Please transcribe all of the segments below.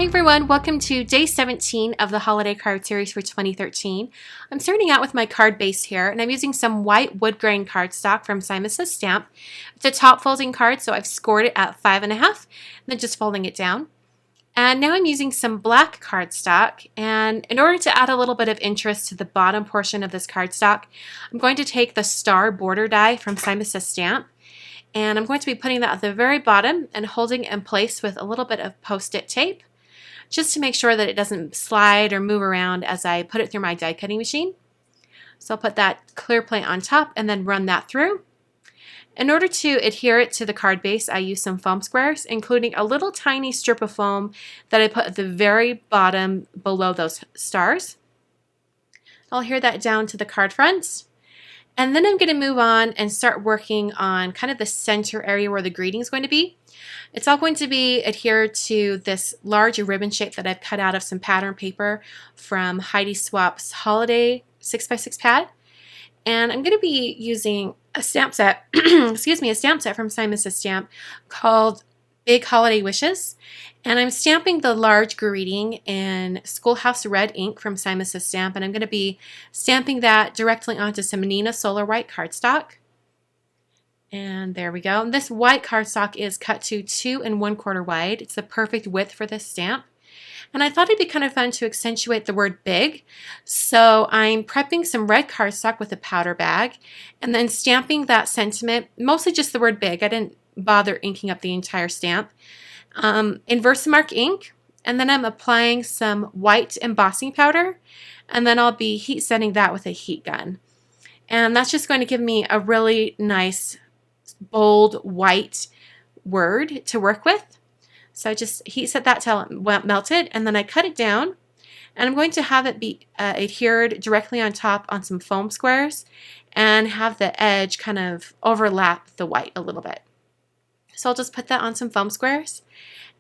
Hey everyone, welcome to day 17 of the holiday card series for 2013. I'm starting out with my card base here, and I'm using some white wood grain cardstock from Simon Says Stamp. It's a top folding card, so I've scored it at 5.5, and then just folding it down. And now I'm using some black cardstock, and in order to add a little bit of interest to the bottom portion of this cardstock, I'm going to take the star border die from Simon Says Stamp, and I'm going to be putting that at the very bottom and holding it in place with a little bit of Post-it tape, just to make sure that it doesn't slide or move around as I put it through my die cutting machine. So I'll put that clear plate on top and then run that through. In order to adhere it to the card base, I use some foam squares, including a little tiny strip of foam that I put at the very bottom below those stars. I'll adhere that down to the card front. And then I'm going to move on and start working on kind of the center area where the greeting is going to be. It's all going to be adhered to this large ribbon shape that I've cut out of some pattern paper from Heidi Swap's Holiday 6x6 pad. And I'm going to be using a stamp set, a stamp set from Simon Says Stamp called Big Holiday Wishes. And I'm stamping the large greeting in Schoolhouse Red ink from Simon Says Stamp, and I'm going to be stamping that directly onto some Neenah Solar White cardstock. And there we go. And this white cardstock is cut to 2 1/4 wide. It's the perfect width for this stamp. And I thought it'd be kind of fun to accentuate the word big. So I'm prepping some red cardstock with a powder bag and then stamping that sentiment, mostly just the word big. I didn't bother inking up the entire stamp, in Versamark ink. And then I'm applying some white embossing powder, and then I'll be heat setting that with a heat gun. And that's just going to give me a really nice bold white word to work with. So I just heat set that till it melted, and then I cut it down, and I'm going to have it be adhered directly on top on some foam squares and have the edge kind of overlap the white a little bit. So I'll just put that on some foam squares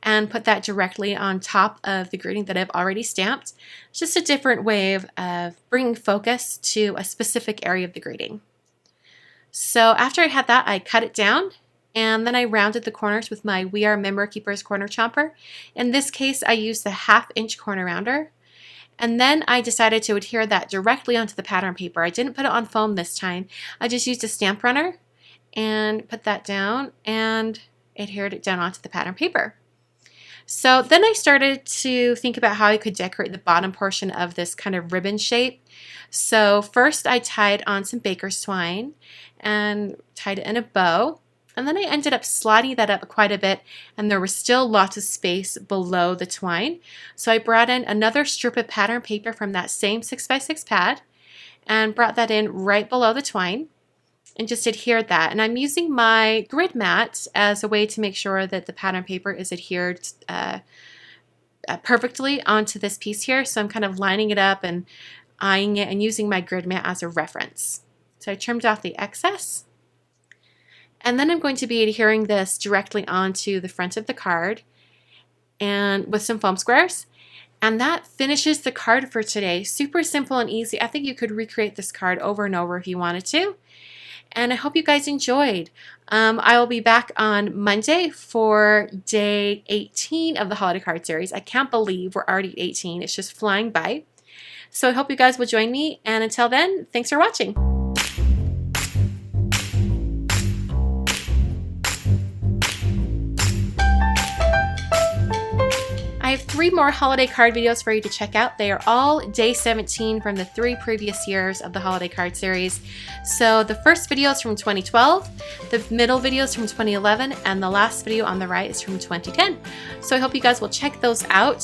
and put that directly on top of the greeting that I've already stamped. It's just a different way of bringing focus to a specific area of the greeting. So after I had that, I cut it down, and then I rounded the corners with my We Are Memory Keepers corner chomper. In this case, I used the 1/2 inch corner rounder. And then I decided to adhere that directly onto the pattern paper. I didn't put it on foam this time. I just used a stamp runner and put that down and adhered it down onto the pattern paper. So then I started to think about how I could decorate the bottom portion of this kind of ribbon shape. So first I tied on some baker's twine and tied it in a bow. And then I ended up sliding that up quite a bit, and there was still lots of space below the twine. So I brought in another strip of pattern paper from that same 6x6 pad and brought that in right below the twine and just adhered that. And I'm using my grid mat as a way to make sure that the pattern paper is adhered perfectly onto this piece here. So I'm kind of lining it up and eyeing it and using my grid mat as a reference. So I trimmed off the excess. And then I'm going to be adhering this directly onto the front of the card and with some foam squares. And that finishes the card for today. Super simple and easy. I think you could recreate this card over and over if you wanted to. And I hope you guys enjoyed. I will be back on Monday for day 18 of the holiday card series. I can't believe we're already at 18. It's just flying by. So I hope you guys will join me. And until then, thanks for watching. I have 3 more holiday card videos for you to check out. They are all day 17 from the 3 previous years of the holiday card series. So the first video is from 2012, the middle video is from 2011, and the last video on the right is from 2010. So I hope you guys will check those out.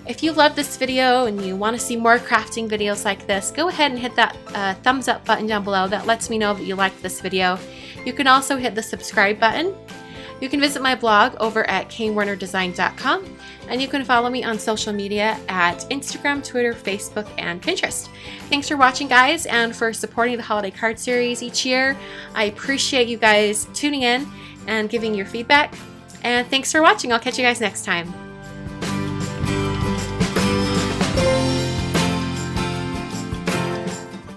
If you love this video and you want to see more crafting videos like this, go ahead and hit that thumbs up button down below. That lets me know that you liked this video. You can also hit the subscribe button. You can visit my blog over at kanewernerdesign.com, and you can follow me on social media at Instagram, Twitter, Facebook, and Pinterest. Thanks for watching, guys, and for supporting the holiday card series each year. I appreciate you guys tuning in and giving your feedback. And thanks for watching. I'll catch you guys next time.